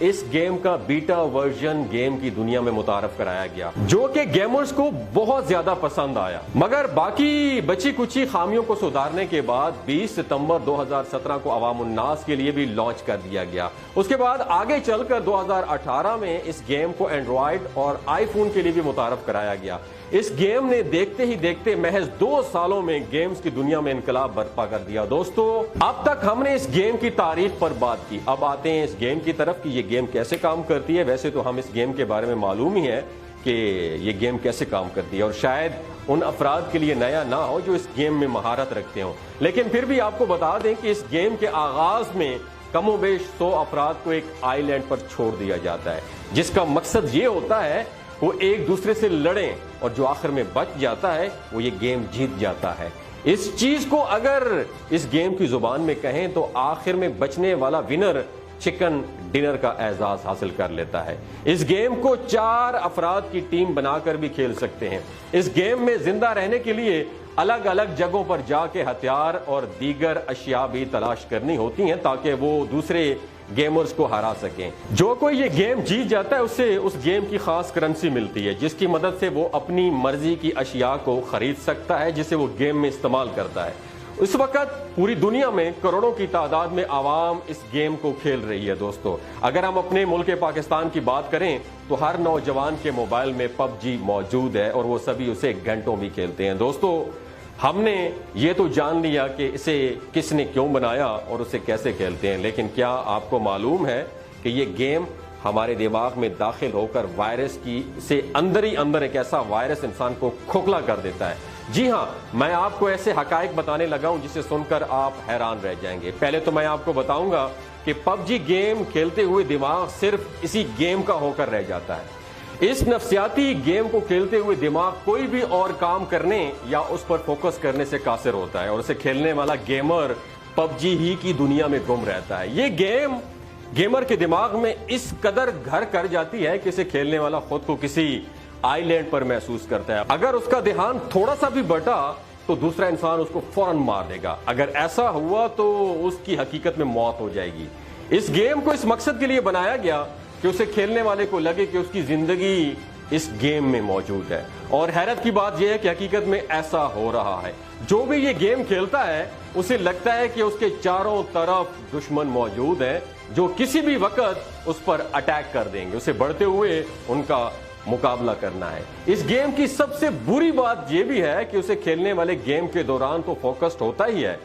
اس game کا beta version game کی دنیا میں متعارف کرایا گیا، جو کہ گیمرز کو بہت زیادہ پسند آیا، مگر باقی بچی کچی خامیوں کو سدھارنے کے بعد 20 ستمبر 2017 کو عوام الناس کے لیے بھی لانچ کر دیا گیا۔ اس کے بعد آگے چل کر 2018 میں اس گیم کو اینڈرائیڈ اور آئی فون کے لیے بھی متعارف کرایا گیا۔ اس گیم نے دیکھتے ہی دیکھتے محض 2 سالوں میں گیمز کی دنیا میں انقلاب برپا کر دیا۔ دوستو، اب تک ہم نے اس گیم کی تاریخ پر بات کی، اب آتے ہیں اس گیم کی طرف کہ یہ گیم کیسے کام کرتی ہے۔ ویسے تو ہم اس گیم کے بارے میں معلوم ہی ہے کہ یہ گیم کیسے کام کرتی ہے، اور شاید ان افراد کے لیے نیا نہ ہو جو اس گیم میں مہارت رکھتے ہوں، لیکن پھر بھی آپ کو بتا دیں کہ اس گیم کے آغاز میں کم و بیش 100 افراد کو ایک آئی لینڈ پر چھوڑ دیا جاتا ہے، جس کا مقصد یہ ہوتا ہے وہ ایک دوسرے سے لڑیں، اور جو آخر میں بچ جاتا ہے وہ یہ گیم جیت جاتا ہے۔ اس چیز کو اگر اس گیم کی زبان میں کہیں تو آخر میں بچنے والا ونر چکن ڈنر کا اعزاز حاصل کر لیتا ہے۔ اس گیم کو 4 افراد کی ٹیم بنا کر بھی کھیل سکتے ہیں۔ اس گیم میں زندہ رہنے کے لیے الگ الگ جگہوں پر جا کے ہتھیار اور دیگر اشیاء بھی تلاش کرنی ہوتی ہیں تاکہ وہ دوسرے گیمرز کو ہرا سکیں۔ جو کوئی یہ گیم جیت جاتا ہے اسے اس گیم کی خاص کرنسی ملتی ہے، جس کی مدد سے وہ اپنی مرضی کی اشیاء کو خرید سکتا ہے، جسے وہ گیم میں استعمال کرتا ہے۔ اس وقت پوری دنیا میں کروڑوں کی تعداد میں عوام اس گیم کو کھیل رہی ہے۔ دوستو، اگر ہم اپنے ملک پاکستان کی بات کریں تو ہر نوجوان کے موبائل میں PUBG موجود ہے، اور وہ سبھی اسے گھنٹوں بھی کھیلتے ہیں۔ دوستو، ہم نے یہ تو جان لیا کہ اسے کس نے کیوں بنایا اور اسے کیسے کھیلتے ہیں، لیکن کیا آپ کو معلوم ہے کہ یہ گیم ہمارے دماغ میں داخل ہو کر وائرس کی سے اندر ہی اندر ایک ایسا وائرس انسان کو کھوکھلا کر دیتا ہے؟ جی ہاں، میں آپ کو ایسے حقائق بتانے لگا ہوں جسے سن کر آپ حیران رہ جائیں گے۔ پہلے تو میں آپ کو بتاؤں گا کہ PUBG گیم کھیلتے ہوئے دماغ صرف اسی گیم کا ہو کر رہ جاتا ہے۔ اس نفسیاتی گیم کو کھیلتے ہوئے دماغ کوئی بھی اور کام کرنے یا اس پر فوکس کرنے سے قاصر ہوتا ہے، اور اسے کھیلنے والا گیمر PUBG ہی کی دنیا میں گم رہتا ہے۔ یہ گیم گیمر کے دماغ میں اس قدر گھر کر جاتی ہے کہ اسے کھیلنے والا خود کو کسی آئی لینڈ پر محسوس کرتا ہے۔ اگر اس کا دھیان تھوڑا سا بھی بٹا تو دوسرا انسان اس کو فوراً مار دے گا، اگر ایسا ہوا تو اس کی حقیقت میں موت ہو جائے گی۔ اس گیم کو اس مقصد کے لیے بنایا گیا کہ اسے کھیلنے والے کو لگے کہ اس کی زندگی اس گیم میں موجود ہے، اور حیرت کی بات یہ ہے کہ حقیقت میں ایسا ہو رہا ہے۔ جو بھی یہ گیم کھیلتا ہے اسے لگتا ہے کہ اس کے چاروں طرف دشمن موجود ہیں جو کسی بھی وقت اس پر اٹیک کر دیں گے، اسے بڑھتے ہوئے ان کا مقابلہ کرنا ہے۔ اس گیم کی سب سے بری بات یہ بھی ہے کہ اسے کھیلنے والے گیم کے دوران تو فوکسڈ ہوتا ہی ہے،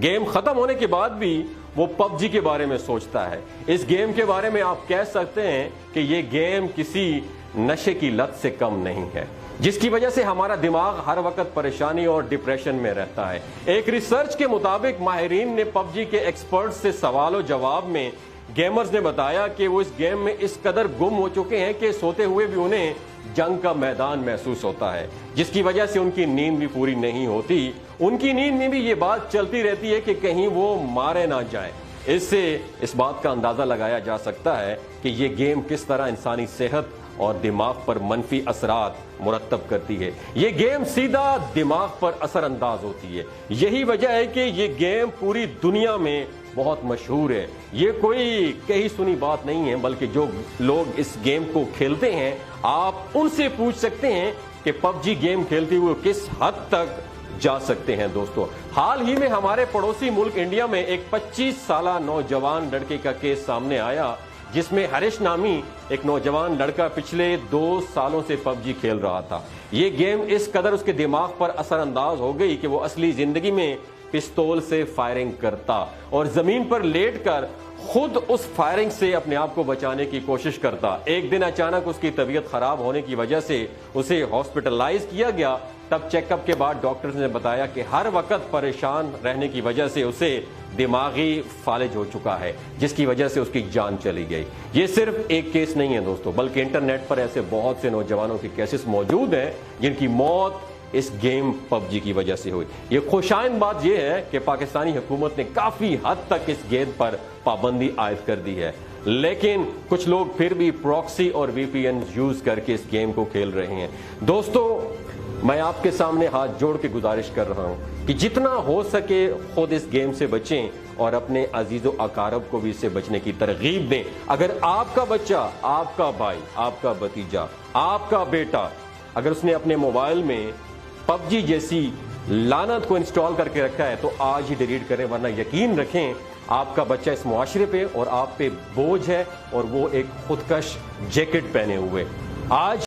گیم ختم ہونے کے بعد بھی وہ PUBG کے بارے میں سوچتا ہے۔ اس گیم کے بارے میں آپ کہہ سکتے ہیں کہ یہ گیم کسی نشے کی لت سے کم نہیں ہے، جس کی وجہ سے ہمارا دماغ ہر وقت پریشانی اور ڈپریشن میں رہتا ہے۔ ایک ریسرچ کے مطابق ماہرین نے PUBG کے ایکسپرٹ سے سوال و جواب میں گیمرز نے بتایا کہ وہ اس گیم میں اس قدر گم ہو چکے ہیں کہ سوتے ہوئے بھی انہیں جنگ کا میدان محسوس ہوتا ہے، جس کی وجہ سے ان کی نیند بھی پوری نہیں ہوتی۔ ان کی نیند میں بھی یہ بات چلتی رہتی ہے کہ کہیں وہ مارے نہ جائیں۔ اس سے اس بات کا اندازہ لگایا جا سکتا ہے کہ یہ گیم کس طرح انسانی صحت اور دماغ پر منفی اثرات مرتب کرتی ہے۔ یہ گیم سیدھا دماغ پر اثر انداز ہوتی ہے۔ یہی وجہ ہے کہ یہ گیم پوری دنیا میں بہت مشہور ہے۔ یہ کوئی کہی سنی بات نہیں ہے، بلکہ جو لوگ اس گیم کو کھیلتے ہیں آپ ان سے پوچھ سکتے ہیں کہ PUBG گیم کھیلتے ہوئے کس حد تک جا سکتے ہیں۔ دوستو، حال ہی میں ہمارے پڑوسی ملک انڈیا میں ایک 25 سالہ نوجوان لڑکے کا کیس سامنے آیا، جس میں ہریش نامی ایک نوجوان لڑکا پچھلے 2 سالوں سے PUBG کھیل رہا تھا۔ یہ گیم اس قدر اس کے دماغ پر اثر انداز ہو گئی کہ وہ اصلی زندگی میں پستول سے فائرنگ کرتا اور زمین پر لیٹ کر خود اس فائرنگ سے اپنے آپ کو بچانے کی کوشش کرتا۔ ایک دن اچانک اس کی طبیعت خراب ہونے کی وجہ سے اسے ہاسپٹلائز کیا گیا۔ تب چیک اپ کے بعد ڈاکٹرز نے بتایا کہ ہر وقت پریشان رہنے کی وجہ سے اسے دماغی فالج ہو چکا ہے، جس کی وجہ سے اس کی جان چلی گئی۔ یہ صرف ایک کیس نہیں ہے دوستو، بلکہ انٹرنیٹ پر ایسے بہت سے نوجوانوں کے کیسز موجود ہیں جن کی موت اس گیم PUBG کی وجہ سے ہوئی۔ یہ خوشائند بات یہ ہے کہ پاکستانی حکومت نے کافی حد تک اس گیم پر پابندی عائد کر دی ہے، لیکن کچھ لوگ پھر بھی پراکسی اور VPN یوز کر کے اس گیم کو کھیل رہے ہیں۔ دوستو، میں آپ کے سامنے ہاتھ جوڑ کے گزارش کر رہا ہوں کہ جتنا ہو سکے خود اس گیم سے بچیں اور اپنے عزیز و اقارب کو بھی اس سے بچنے کی ترغیب دیں۔ اگر آپ کا بچہ، آپ کا بھائی، آپ کا بھتیجا، آپ کا بیٹا اگر اس نے اپنے موبائل میں پب جی جیسی لعنت کو انسٹال کر کے رکھا ہے تو آج ہی ڈیلیٹ کریں، ورنہ یقین رکھیں آپ کا بچہ اس معاشرے پہ اور آپ پہ بوجھ ہے، اور وہ ایک خودکش جیکٹ پہنے ہوئے۔ آج